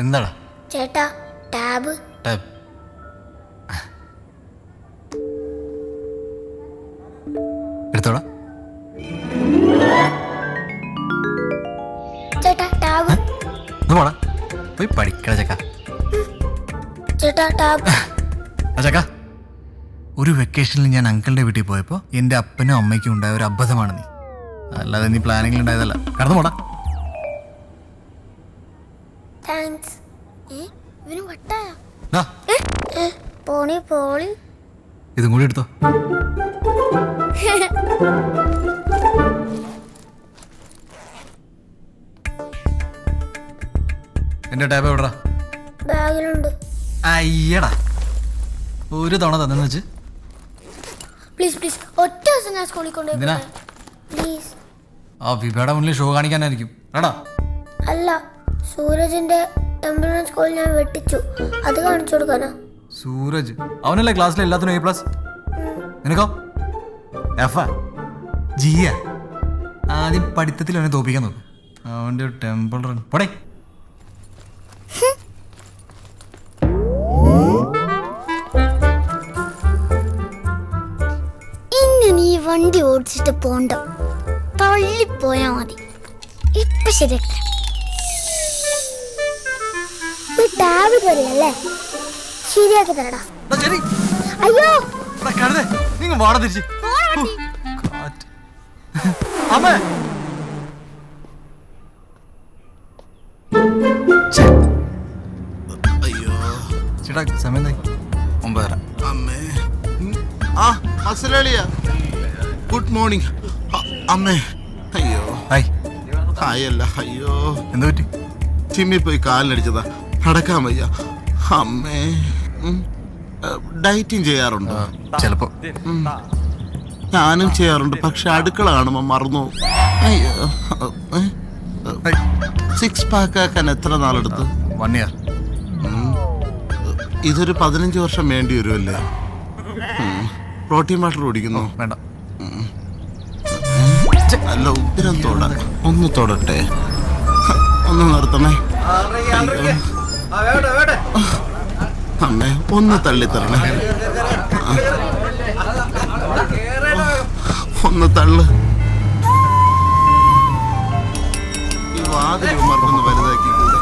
എന്താടാ ചേട്ടാ tab tab എടുത്തോടാ. ചേട്ടാ ടാബ് പോടാ പോയി പഠിക്കണ ചക്ക. ചേട്ടാ ടാബ്. ചക്ക, ഒരു വെക്കേഷനിൽ ഞാൻ അങ്കിളിന്റെ വീട്ടിൽ പോയപ്പോൾ എൻ്റെ അപ്പനും അമ്മയ്ക്കും ഉണ്ടായ ഒരു അബദ്ധമാണ് നീ, അല്ലാതെ നീ പ്ലാനിങ്ങിൽ ഉണ്ടായതല്ല. കടന്നു പോടാ. താങ്ക്സ്. ഇവന് വട്ടായ ദാ, പോണി പോളി. ഇതും കൂടി എടുത്തോ. എന്റെ ടാബ് എവിടാ? ബാഗിലുണ്ട്. അയ്യടാ, ഒരു തവണ തന്നെന്ന് വെച്ച്. പ്ലീസ് പ്ലീസ് ഒറ്റ ദിവസം ഞാൻ സ്കൂളിൽ എന്തിനാ? കൊണ്ടുപോയി പ്ലീസ്. ആ വിഭയുടെ മുന്നിൽ ഷോ കാണിക്കാനായിരിക്കും. എടാ അല്ല, സൂരജിന്റെ ടെമ്പിൾ സ്കൂൾ ഞാൻ വെട്ടിച്ചു, അത് കാണിച്ചു കൊടുക്കാനാ. സൂരജ് അവനല്ലേ ക്ലാസ്സിലെ എല്ലാത്തിനും A+? നിനക്കോ F? G? ആദ്യം പഠിത്തത്തിൽ അവനെ തോപ്പിക്കാൻ നോക്കും. അവൻ്റെ ഒരു ടെമ്പിൾ റൺ പോടേ. ഇന്ന് നീ വണ്ടി ഓടിച്ചിട്ട് പോണ്ട, തള്ളിപ്പോയാ മതി. ഇപ്പൊ ശരിയാക്കാം. ടാബ് തരില്ലേ, ശരിയാക്കി തരടാ. ശരി. അയ്യോ നിങ്ങൾ വാട തിരിച്ച്. അമ്മേ അയ്യോ ചേട്ടാ, സമയം 9:30. അമ്മേ. ആ അസലാളിയാ, ഗുഡ് മോർണിംഗ്. അമ്മേ. അയ്യോ ഹായ്. ഹായല്ല, അയ്യോ എന്താ പറ്റി? ചിമ്മി പോയി കാലിനടിച്ചതാ, നടക്കാൻ വയ്യ. അമ്മേ. ഡയറ്റിങ് ചെയ്യാറുണ്ടോ? ചിലപ്പോ. ഞാനും ചെയ്യാറുണ്ട്, പക്ഷെ അടുക്കള കാണുമ്പോ മറന്നു. അയ്യോ. 6 പാക്ക് ആക്കാൻ എത്ര നാളെടുത്തു? 1 year. ഇതൊരു 15 വർഷം വേണ്ടി വരുമല്ലേ? പ്രോട്ടീൻ വാട്ടർ കുടിക്കുന്നു? വേണ്ട. അല്ല, ഉത്തരം തൊട. ഒന്ന് തൊടട്ടെ, ഒന്ന് നിർത്തണേ. അമ്മേ, ഒന്ന് തള്ളിത്തരണേ. ഒന്ന് തള്ളു. ഈ വാതിൽ ഉമ്മർക്കൊന്ന് വലുതാക്കി കൂടെ.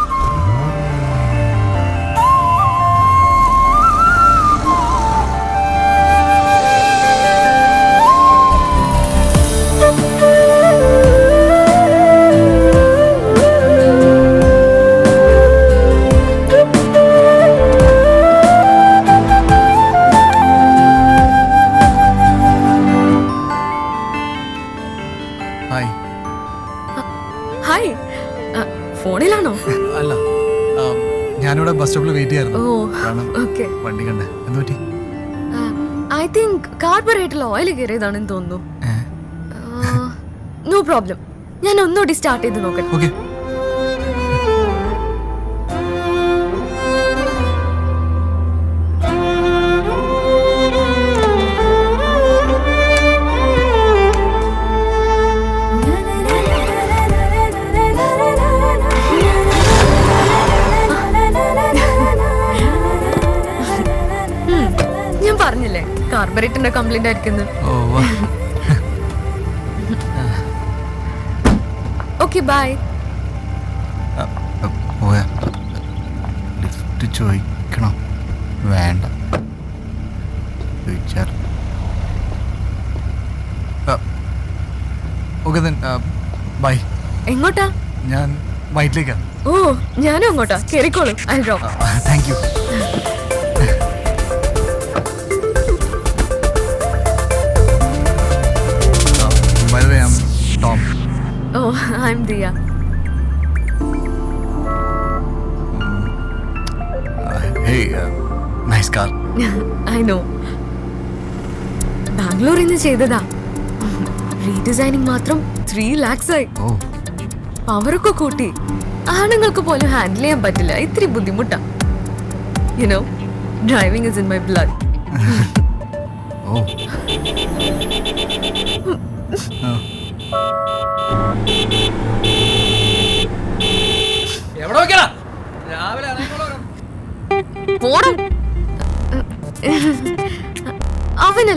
ഹായ്. ഹായ്. ഫോണിലാണോ? അല്ല, ഞാനിവിടെ ബസ് സ്റ്റോപ്പിൽ വെയിറ്റ് ഓ ചെയ്യായിരുന്നു. കാരണം ഓക്കെ. വണ്ടി കണ്ടേ. എന്ത് പറ്റി? ഐ തിങ്ക് കാർബറേറ്ററിൽ ഓയിൽ കയറിയതാണെന്ന് തോന്നുന്നു. നോ പ്രോബ്ലം, ഞാൻ ഒന്നുകൂടി സ്റ്റാർട്ട് ചെയ്ത് നോക്കട്ടെ. ഓക്കെ. ഞാൻ പറഞ്ഞില്ലേ കാർബറേറ്ററിന്റെ കംപ്ലൈന്റ് ആയിരിക്കുന്നു. ഓ ഓക്കെ ബൈ. പോയാ ലിഫ്റ്റ് ചോദിക്കണോ? വേണ്ട. ചോദിച്ചാൽ ഓക്കെ ദെൻ ബൈ. എങ്ങോട്ടാ? ഞാൻ വൈറ്റിലേക്കാ. ഓ ഞാനും അങ്ങോട്ടാ, കേറിക്കോളൂ. I drop. Thank you. By the way, I'm Tom. ഓ I am Diya. Hey, nice car. I know. ബാംഗ്ലൂരിൽ നിന്ന് ചെയ്തതാ. റീഡിസൈനിങ് മാത്രം 3 lakhs ആയി. Oh. പവറൊക്കെ കൂട്ടി. ആണുങ്ങൾക്ക് പോലും ഹാൻഡിൽ ചെയ്യാൻ പറ്റില്ല, ഇത്തിരി ബുദ്ധിമുട്ടാ. You know, driving is in my blood. Oh. Oh.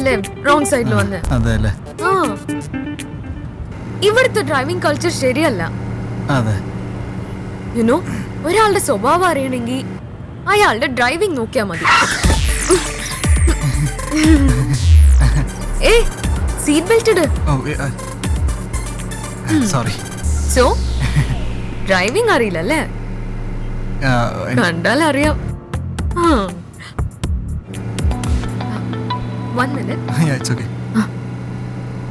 അല്ലേ റോങ് സൈഡിൽ വന്ന്. അതെ അല്ലേ? ആ ഇവിടുത്തെ ഡ്രൈവിംഗ് കൾച്ചർ ശരിയല്ല. അതെ. യുനോ ഒരാളുടെ സ്വഭാവം അറിയണമെങ്കിൽ അയാളുടെ ഡ്രൈവിംഗ് നോക്കിയാ മതി. ഏ സീറ്റ് ബെൽറ്റ് ഇട്. സോറി. സോ ഡ്രൈവിംഗ് അറിയില്ലല്ലേ? കണ്ടാൽ അറിയാം.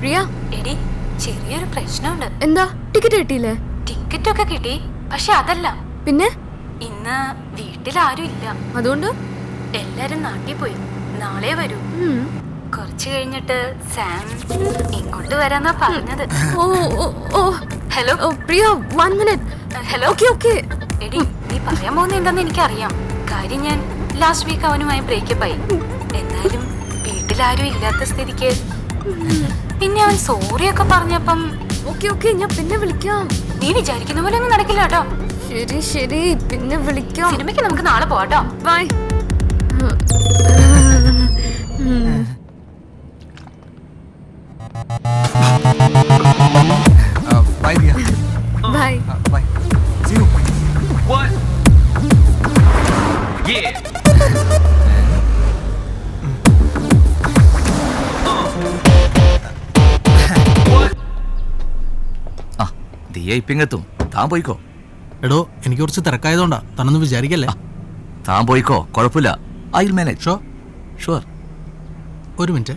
പ്രിയ, എടി ചെറിയൊരു പ്രശ്നമുണ്ട്. എന്താ? ടിക്കറ്റ് കിട്ടിയില്ലേ? ടിക്കറ്റ് ഒക്കെ കിട്ടി, പക്ഷെ അതല്ല. പിന്നെ ഇന്ന് വീട്ടിൽ ആരും ഇല്ല. അതുകൊണ്ട് എല്ലാരും നാട്ടിൽ പോയി. നാളെ വരൂ. കുറച്ച് കഴിഞ്ഞിട്ട് സാം ഇങ്ങോട്ട് വരാന്നാ പറഞ്ഞത്. ഓ ഓ ഓ ഹലോ പ്രിയ, 1 മിനിറ്റ്. ഹലോ. Okay okay. എടി നീ പറയാൻ പോകുന്ന എന്താന്ന് എനിക്കറിയാം. കാര്യം ഞാൻ ലാസ്റ്റ് വീക്ക് അവനുമായി ബ്രേക്കപ്പ് ആയി. എന്നാലും വീട്ടിലാരും ഇല്ലാത്ത സ്ഥിതിക്ക് പിന്നെ അവൻ സോറി ഒക്കെ പറഞ്ഞപ്പം ഓക്കെ ഓക്കെ, ഞാൻ പിന്നെ വിളിക്കാം. നീ വിചാരിക്കുന്ന പോലെ ഒന്നും നടക്കില്ല കേട്ടോ. ശരി ശരി, പിന്നെ വിളിക്കാം. സിനിമയ്ക്ക് നമുക്ക് നാളെ പോവാട്ടോ. Bye. Bye Diya. Bye. Bye. See you. What? Yeah. What? ആ ദിയ ഇപ്പിങ്ങെത്തും. താൻ പോയിക്കോ. എടോ എനിക്ക് കുറച്ച് തിരക്കായതുകൊണ്ടാ, താനൊന്നും വിചാരിക്കല്ലേ. താൻ പോയിക്കോ, കുഴപ്പമില്ല. I will manage. Show sure. ഒരു മിനിറ്റ്.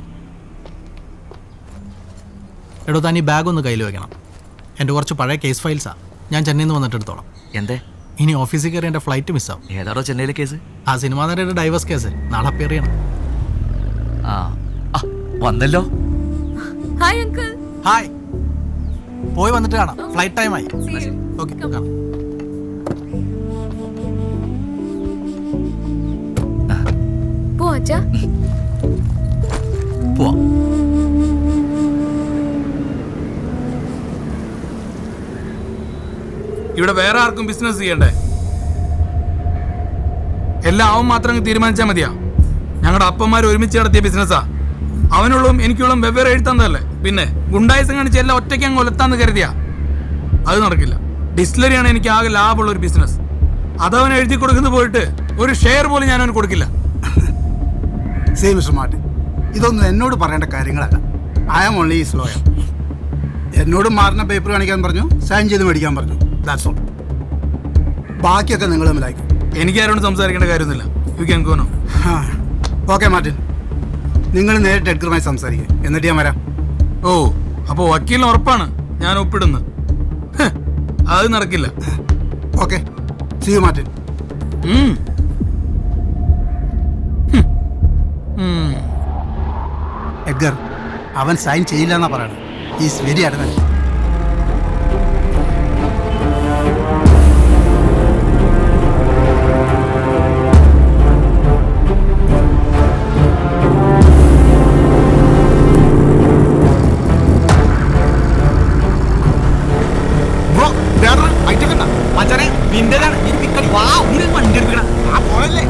എടോ താൻ ഈ ബാഗ് ഒന്ന് കയ്യിൽ വെക്കണം. എൻ്റെ കുറച്ച് പഴയ കേസ് ഫയൽസാ. ഞാൻ ചെന്നൈയിൽ നിന്ന് വന്നിട്ട് എടുത്തോളാം. എന്തേ? ഇനി ഓഫീസിൽ കയറി എൻ്റെ ഫ്ലൈറ്റ് മിസ്സാവും. ഏതാണോ ചെന്നൈയിലെ കേസ്? ആ സിനിമാ നടയുടെ ഡൈവേഴ്സ് കേസ് നാളെ അപ്പിയർ ചെയ്യണം. ആ ആ, വന്നല്ലോ. Hi uncle. ഹായ്. പോയി വന്നിട്ട് കാണാം. ഫ്ലൈറ്റ് ടൈമായി. ഓക്കെ കാണാം. പോവാച്ചാ? പോവാം. ഇവിടെ വേറെ ആർക്കും ബിസിനസ് ചെയ്യണ്ടേ? എല്ലാം അവൻ മാത്രം തീരുമാനിച്ചാൽ മതിയാ? ഞങ്ങളുടെ അപ്പന്മാർ ഒരുമിച്ച് നടത്തിയ ബിസിനസ്സാ. അവനുള്ളതും എനിക്കുള്ളതും വെവ്വേറെ എഴുത്താന്നല്ലേ. പിന്നെ ഗുണ്ടായുസം കാണിച്ച് എല്ലാം ഒറ്റയ്ക്ക് അങ്ങ് ഒലത്താന്ന് കരുതിയാ അത് നടക്കില്ല. ഡിസ്റ്റിലറിയാണ് എനിക്ക് ആകെ ലാഭമുള്ള ഒരു ബിസിനസ്. അതവൻ എഴുതി കൊടുക്കുന്നത് പോയിട്ട് ഒരു ഷെയർ പോലും ഞാൻ അവന് കൊടുക്കില്ല. സേ മിസ്റ്റർ മാർട്ടിൻ, ഇതൊന്നും എന്നോട് പറയേണ്ട കാര്യങ്ങളല്ല. I am only is lawyer. എന്നോട് മാറുന്ന പേപ്പർ കാണിക്കാൻ പറഞ്ഞു, സൈൻ ചെയ്ത് മേടിക്കാൻ പറഞ്ഞു. That's all. ബാക്കിയൊക്കെ നിങ്ങൾ തമ്മിലായിരിക്കും. എനിക്ക് ആരോടും സംസാരിക്കേണ്ട കാര്യമൊന്നുമില്ല. You can go now. Okay Martin, നിങ്ങൾ നേരിട്ട് എഡ്ഗറുമായി സംസാരിക്കുക, എന്നിട്ട് ഞാൻ വരാം. ഓ, അപ്പോൾ വക്കീലിന് ഉറപ്പാണ് ഞാൻ ഒപ്പിടുന്നു? അത് നടക്കില്ല. Okay, see you Martin. Edgar, അവൻ സൈൻ ചെയ്യില്ല എന്നാ പറയണത്. Is very adamant. വണ്ടി എടുക്കണം. ആ പോയല്ലേ